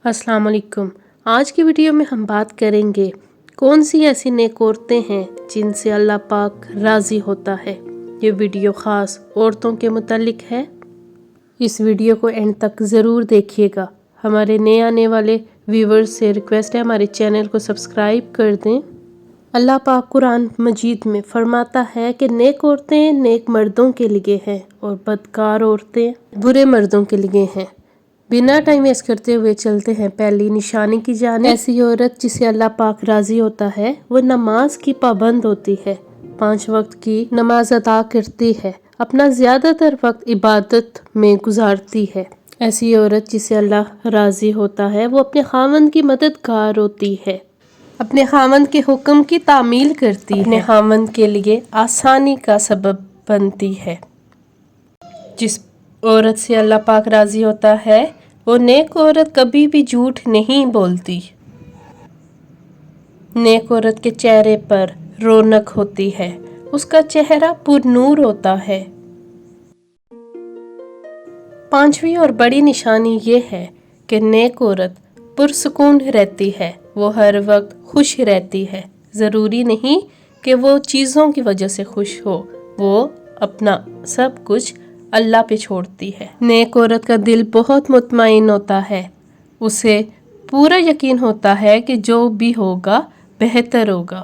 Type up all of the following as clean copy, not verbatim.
अस्सलाम वालेकुम। आज की वीडियो में हम बात करेंगे कौन सी ऐसी नेक औरतें हैं जिनसे अल्लाह पाक राज़ी होता है। ये वीडियो ख़ास औरतों के मुतालिक है। इस वीडियो को एंड तक ज़रूर देखिएगा। हमारे नए आने वाले व्यूवर्स से रिक्वेस्ट है हमारे चैनल को सब्सक्राइब कर दें। अल्लाह पाक कुरान मजीद में फरमाता है कि नेक औरतें नेक मर्दों के लिए हैं और बदकार औरतें बुरे मर्दों के लिए हैं। बिना टाइम वेस्ट करते हुए चलते हैं पहली निशानी की जानिब। ऐसी औरत जिसे अल्लाह पाक राज़ी होता है वो नमाज की पाबंद होती है, 5 वक्त की नमाज अदा करती है, अपना ज़्यादातर वक्त इबादत में गुजारती है। ऐसी औरत जिसे अल्लाह राज़ी होता है वो अपने खामन की मददगार होती है, अपने खामन के हुक्म की तामील करती है, अपने खामन के लिए आसानी का सबब बनती है। जिस औरत से अल्लाह पाक राज़ी होता है वो नेक औरत कभी भी झूठ नहीं बोलती। नेक औरत के चेहरे पर रौनक होती है, उसका चेहरा पुरनूर होता है। 5वीं और बड़ी निशानी ये है कि नेक औरत पुरसुकून रहती है, वो हर वक्त खुश रहती है। ज़रूरी नहीं कि वो चीज़ों की वजह से खुश हो, वो अपना सब कुछ अल्लाह पे छोड़ती है। नेक औरत का दिल बहुत मुतमईन होता है, उसे पूरा यकीन होता है कि जो भी होगा बेहतर होगा।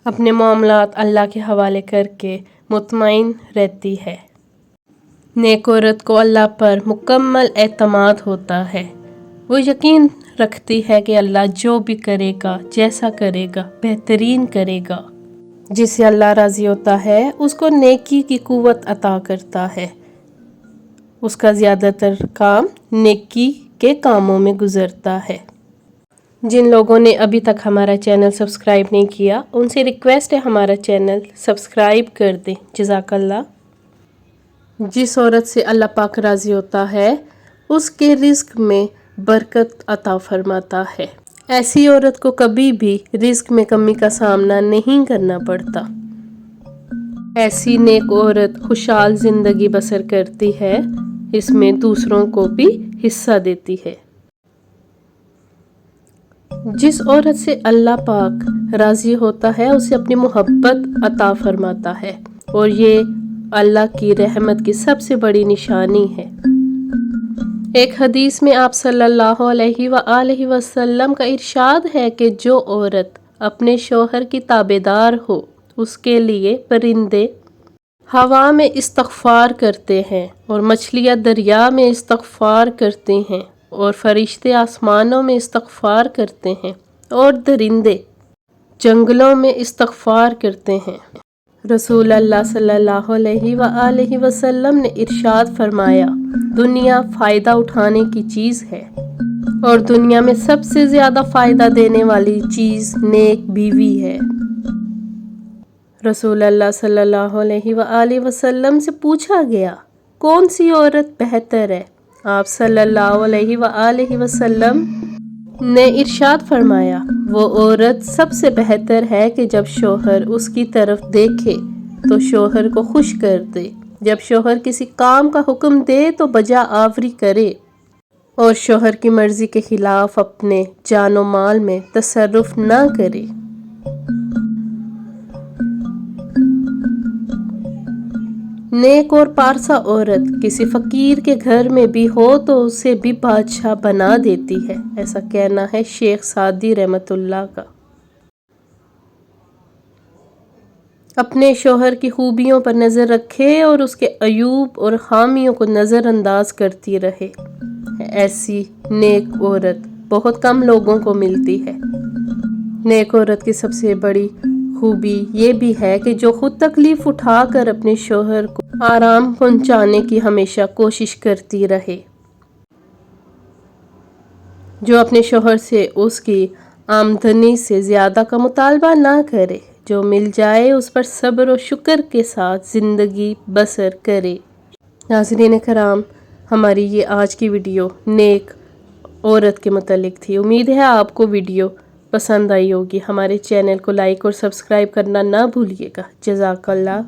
अपने मामलात अल्लाह के हवाले करके मुतमईन रहती है। नेक औरत को अल्लाह पर मुकम्मल एतमाद होता है, वो यकीन रखती है कि अल्लाह जो भी करेगा, जैसा करेगा, बेहतरीन करेगा। जिसे अल्लाह राज़ी होता है उसको नेकी की कुव्वत अता करता है, उसका ज़्यादातर काम नेकी के कामों में गुजरता है। जिन लोगों ने अभी तक हमारा चैनल सब्सक्राइब नहीं किया उनसे रिक्वेस्ट है हमारा चैनल सब्सक्राइब कर दें। जज़ाकल्लाह। जिस औरत से अल्लाह पाक राज़ी होता है उसके रिज़्क में बरकत अता फरमाता है। ऐसी औरत को कभी भी रिज़्क में कमी का सामना नहीं करना पड़ता। ऐसी नेक औरत खुशहाल ज़िंदगी बसर करती है, इसमें दूसरों को भी हिस्सा देती है। जिस औरत से अल्लाह पाक राज़ी होता है उसे अपनी मोहब्बत अता फरमाता है और ये अल्लाह की रहमत की सबसे बड़ी निशानी है। एक हदीस में आप सल्लल्लाहु अलैहि वसल्लम का इरशाद है कि जो औरत अपने शौहर की ताबेदार हो उसके लिए परिंदे हवा में इस्तग़फ़ार करते हैं और मछलियाँ दरिया में इस्तग़फ़ार करते हैं और फरिश्ते आसमानों में इस्तग़फ़ार करते हैं और दरिंदे जंगलों में इस्तग़फ़ार करते हैं। रसूल अल्लाह सल्लल्लाहु अलैहि वसल्लम ने इरशाद फरमाया, दुनिया फ़ायदा उठाने की चीज़ है और दुनिया में सबसे ज़्यादा फ़ायदा देने वाली चीज़ नेक बीवी है। रसूल अल्लाह सल्लल्लाहु अलैहि वसल्लम से पूछा गया कौन सी औरत बेहतर है। आप सल्लल्लाहु अलैहि वसल्लम ने इरशाद फरमाया, वो औरत सबसे बेहतर है कि जब शौहर उसकी तरफ देखे तो शौहर को खुश कर दे, जब शौहर किसी काम का हुक्म दे तो बजा आवरी करे और शौहर की मर्जी के खिलाफ अपने जानो माल में तसर्रुफ ना करे। नेक और पारसा औरत किसी फ़कीर के घर में भी हो तो उसे भी बादशाह बना देती है, ऐसा कहना है शेख सादी रहमतुल्लाह का। अपने शौहर की खूबियों पर नज़र रखे और उसके अयूब और खामियों को नज़रअंदाज करती रहे। ऐसी नेक औरत बहुत कम लोगों को मिलती है। नेक औरत की सबसे बड़ी खूबी ये भी है कि जो खुद तकलीफ उठाकर अपने शौहर को आराम पहुंचाने की हमेशा कोशिश करती रहे, जो अपने शौहर से उसकी आमदनी से ज़्यादा का मुतालबा ना करे, जो मिल जाए उस पर सब्र और शुक्र के साथ ज़िंदगी बसर करे। नाज़रीन कराम, हमारी ये आज की वीडियो नेक औरत के मुतालिक थी। उम्मीद है आपको वीडियो पसंद आई होगी। हमारे चैनल को लाइक और सब्सक्राइब करना ना भूलिएगा। जज़ाकल्लाह।